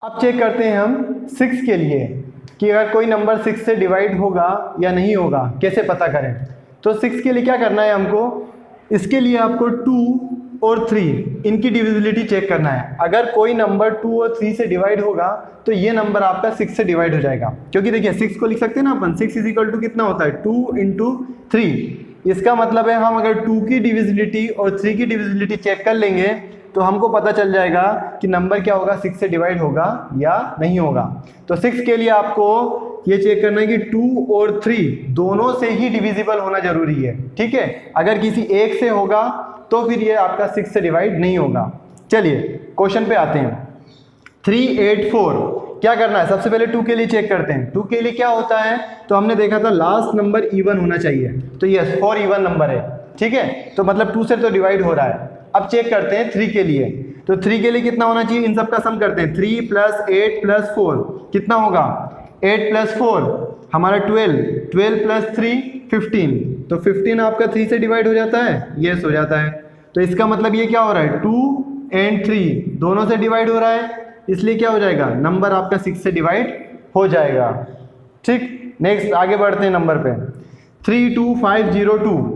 अब चेक करते हैं हम 6 के लिए कि अगर कोई नंबर 6 से डिवाइड होगा या नहीं होगा, कैसे पता करें। तो 6 के लिए क्या करना है हमको, इसके लिए आपको 2 और 3 इनकी डिविजिबिलिटी चेक करना है। अगर कोई नंबर 2 और 3 से डिवाइड होगा तो ये नंबर आपका 6 से डिवाइड हो जाएगा, क्योंकि देखिए 6 को लिख सकते हैं ना अपन, 6 इज इक्वल टू कितना होता है 2 इंटू 3। इसका मतलब है हम अगर 2 की डिविजिबिलिटी और 3 की डिविजिबिलिटी चेक कर लेंगे तो हमको पता चल जाएगा कि नंबर क्या होगा, 6 से डिवाइड होगा या नहीं होगा। तो 6 के लिए आपको ये चेक करना है कि 2 और 3 दोनों से ही डिविजिबल होना जरूरी है, ठीक है। अगर किसी एक से होगा तो फिर ये आपका 6 से डिवाइड नहीं होगा। चलिए क्वेश्चन पे आते हैं। 3, 8, 4 क्या करना है, सबसे पहले 2 के लिए चेक करते हैं। 2 के लिए क्या होता है, तो हमने देखा था लास्ट नंबर इवन होना चाहिए, तो यस 4 इवन नंबर है, ठीक है। तो मतलब 2 से तो डिवाइड हो रहा है। अब चेक करते हैं 3 के लिए, तो 3 के लिए कितना होना चाहिए, इन सब का सम करते हैं। 3 + 8 + 4 कितना होगा, 8 + 4 हमारा 12, 12 + 3 15, तो 15 आपका 3 से डिवाइड हो जाता है, यस हो जाता है। तो इसका मतलब ये क्या हो रहा है, 2 और 3 दोनों से डिवाइड हो रहा है, इसलिए क्या हो जाएगा, नंबर आपका 6 से डिवाइड हो जाएगा, ठीक। नेक्स्ट आगे बढ़ते हैं नंबर पे। 32502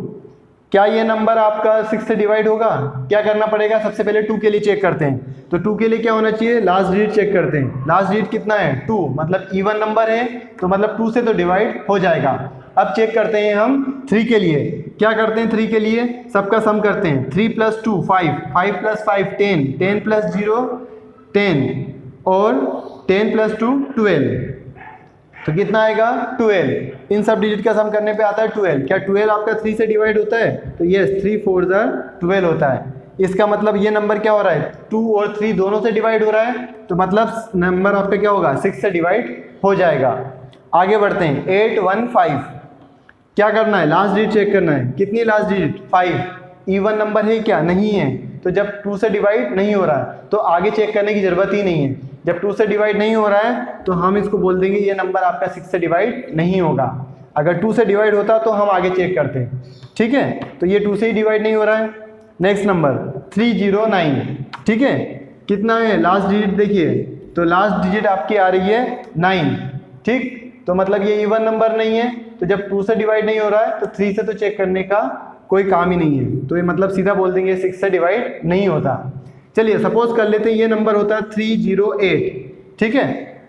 क्या ये नंबर आपका 6 से डिवाइड होगा, क्या करना पड़ेगा, सबसे पहले 2 के लिए चेक करते हैं। तो 2 के लिए क्या होना चाहिए, लास्ट डिजिट चेक करते हैं। लास्ट डिजिट कितना है 2, मतलब इवन नंबर है, तो मतलब 2 से तो डिवाइड हो जाएगा। अब चेक करते हैं हम 3 के लिए, क्या करते हैं 3 के लिए, सबका सम करते हैं। 3 + 2 5, 5 + 5 10, 10 + 0 10 और 10 + 2 12, तो कितना आएगा 12। इन सब डिजिट का सम करने पे आता है 12। क्या 12 आपका 3 से डिवाइड होता है, तो यस 3 4 12 होता है। इसका मतलब ये नंबर क्या हो रहा है, 2 और 3 दोनों से डिवाइड हो रहा है, तो मतलब नंबर आपका क्या होगा 6 से डिवाइड हो जाएगा। आगे बढ़ते हैं 815 क्या करना है, लास्ट डिजिट चेक करना है। कितनी लास्ट डिजिट 5, इवन नंबर है क्या, नहीं है, तो जब 2 से डिवाइड नहीं हो रहा है तो आगे चेक करने की जरूरत ही नहीं है। जब 2 से डिवाइड नहीं हो रहा है तो हम इसको बोल देंगे ये नंबर आपका 6 से डिवाइड नहीं होगा। अगर 2 से डिवाइड होता तो हम आगे चेक करते, ठीक है। तो ये 2 से ही डिवाइड नहीं हो रहा है। नेक्स्ट नंबर 309, ठीक है, कितना है लास्ट डिजिट देखिए, तो लास्ट डिजिट आपकी आ रही है 9, ठीक। तो मतलब ये इवन नंबर नहीं है, तो जब 2 से डिवाइड नहीं हो रहा है तो 3 से तो चेक करने का कोई काम ही नहीं है, तो ये मतलब सीधा बोल देंगे 6 से डिवाइड नहीं होता। चलिए सपोज कर लेते हैं ये नंबर होता है 308, ठीक है।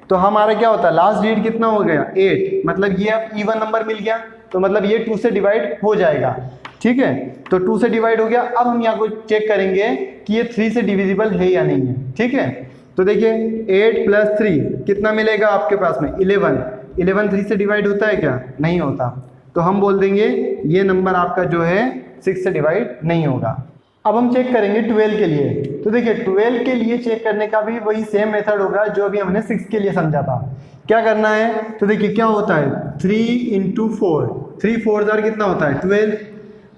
तो हमारा क्या होता है, लास्ट डिजिट कितना हो गया 8, मतलब ये अब इवन नंबर मिल गया, तो मतलब ये 2 से डिवाइड हो जाएगा, ठीक है। तो 2 से डिवाइड हो गया। अब हम यहाँ को चेक करेंगे कि ये 3 से डिविजिबल है या नहीं है, ठीक है। तो देखिए 8 + 3 कितना मिलेगा आपके पास में 11, 11 3 से डिवाइड होता है क्या, नहीं होता, तो हम बोल देंगे ये नंबर आपका जो है 6 से डिवाइड नहीं होगा। अब हम चेक करेंगे 12 के लिए। तो देखिए 12 के लिए चेक करने का भी वही सेम मेथड होगा जो अभी हमने 6 के लिए समझा था। क्या करना है, तो देखिए क्या होता है 3 × 4, 3 4 कितना होता है 12।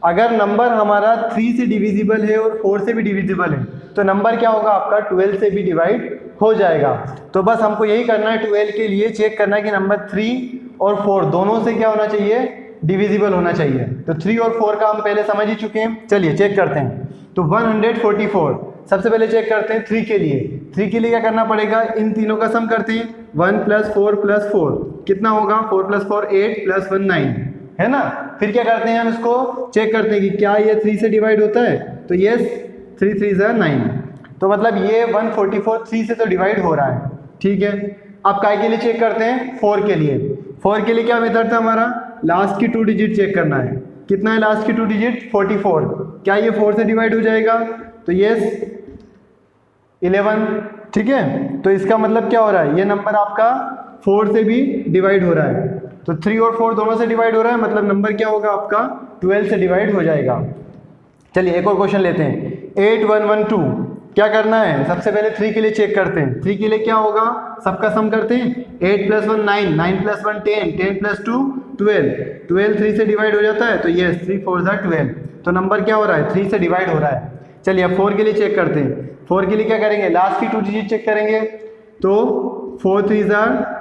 अगर नंबर हमारा 3 से डिविजिबल है और 4 से भी डिविजिबल है तो नंबर क्या होगा आपका 12 से भी डिवाइड हो जाएगा। तो बस हमको यही करना है, 12 के लिए चेक करना है कि नंबर 3 और 4 दोनों से क्या होना चाहिए, डिविजिबल होना चाहिए। तो 3 और 4 का हम पहले समझ ही चुके हैं। चलिए चेक करते हैं। तो 144 सबसे पहले चेक करते हैं 3 के लिए। 3 के लिए क्या करना पड़ेगा, इन तीनों का सम करते हैं। 1 + 4 + 4 कितना होगा, 4 + 4 8 + 1 9, है ना। फिर क्या करते हैं हम इसको चेक करते हैं कि क्या ये 3 से डिवाइड होता है, तो यस 3 3 9, तो मतलब ये 144 3 से तो डिवाइड हो रहा है, ठीक है। अब काय के लिए चेक करते हैं 4 के लिए। 4 के लिए क्या मेथड था हमारा, लास्ट की 2 डिजिट चेक करना है। कितना है लास्ट की 2 डिजिट 44, क्या ये 4 से डिवाइड हो जाएगा, तो यस 11, ठीक है। तो इसका मतलब क्या हो रहा है, ये नंबर आपका 4 से भी डिवाइड हो रहा है, तो 3 और 4 दोनों से डिवाइड हो रहा है, मतलब नंबर क्या होगा आपका 12 से डिवाइड हो जाएगा। चलिए एक और क्वेश्चन लेते हैं 8112। क्या करना है, सबसे पहले 3 के लिए चेक करते हैं। 3 के लिए क्या होगा, सबका सम करते हैं। 8 + 1 9, 9 + 1 10, 10 + 2 12, 12 3 से डिवाइड हो जाता है, तो यस 3 4 12, तो नंबर क्या हो रहा है 3 से डिवाइड हो रहा है। चलिए अब 4 के लिए चेक करते हैं। 4 के लिए क्या करेंगे, लास्ट की 2 डिजिट चेक करेंगे, तो 4 3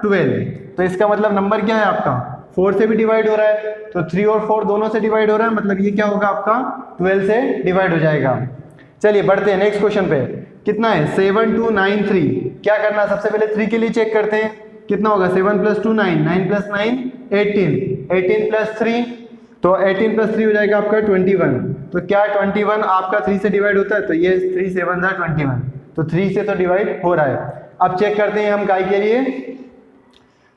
12, तो इसका मतलब नंबर क्या है आपका 4 से भी डिवाइड हो रहा है, तो 3 और 4 दोनों से डिवाइड हो रहा है, मतलब ये क्या होगा आपका 12 से डिवाइड हो जाएगा। चलिए बढ़ते हैं नेक्स्ट क्वेश्चन पे। कितना है 7293। क्या करना, सबसे पहले 3 के लिए चेक करते हैं, कितना होगा 7 + 2 9, 9 + 9 18, 18 + 3, तो 18 + 3 हो जाएगा आपका 21। तो क्या 21 आपका 3 से डिवाइड होता है, तो ये 3 7 21, तो 3 से तो डिवाइड हो रहा है। अब चेक करते हैं हम काय के लिए,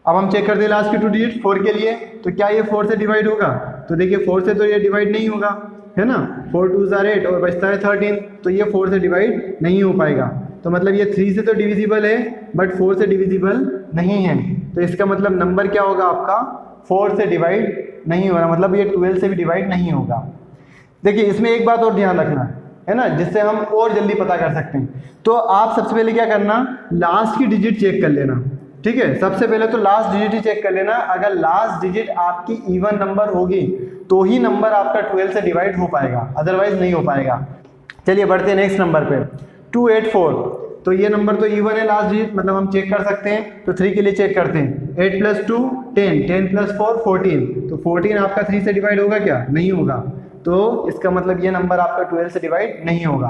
अब हम चेक करते हैं लास्ट के 2 डिजिट 4 के लिए, तो क्या ये 4 से डिवाइड होगा, तो देखिए 4 से तो ये डिवाइड नहीं होगा, है ना, 4 2 8 और बचता है 13, तो ये 4 से डिवाइड नहीं हो पाएगा। तो मतलब ये 3 से तो डिविजिबल है बट 4 से डिविजिबल नहीं है, तो इसका मतलब नंबर क्या होगा आपका 4 से डिवाइड नहीं हो रहा, मतलब ये 12 से भी डिवाइड नहीं होगा। देखिए इसमें एक बात और ध्यान रखना है ना, जिससे हम और जल्दी पता कर सकते हैं। तो आप सबसे पहले क्या करना, लास्ट की डिजिट चेक कर लेना, ठीक है, सबसे पहले तो लास्ट डिजिट ही चेक कर लेना। अगर लास्ट डिजिट आपकी इवन नंबर होगी तो ही नंबर आपका 12 से डिवाइड हो पाएगा, अदरवाइज नहीं हो पाएगा। चलिए बढ़ते हैं नेक्स्ट नंबर पे, 284। तो ये नंबर तो इवन है लास्ट डिजिट, मतलब हम चेक कर सकते हैं। तो 3 के लिए चेक करते हैं, 8 + 2 10, 10 + 4 14, तो 14 आपका 3 से डिवाइड होगा क्या, नहीं होगा, तो इसका मतलब ये नंबर आपका 12 से डिवाइड नहीं होगा।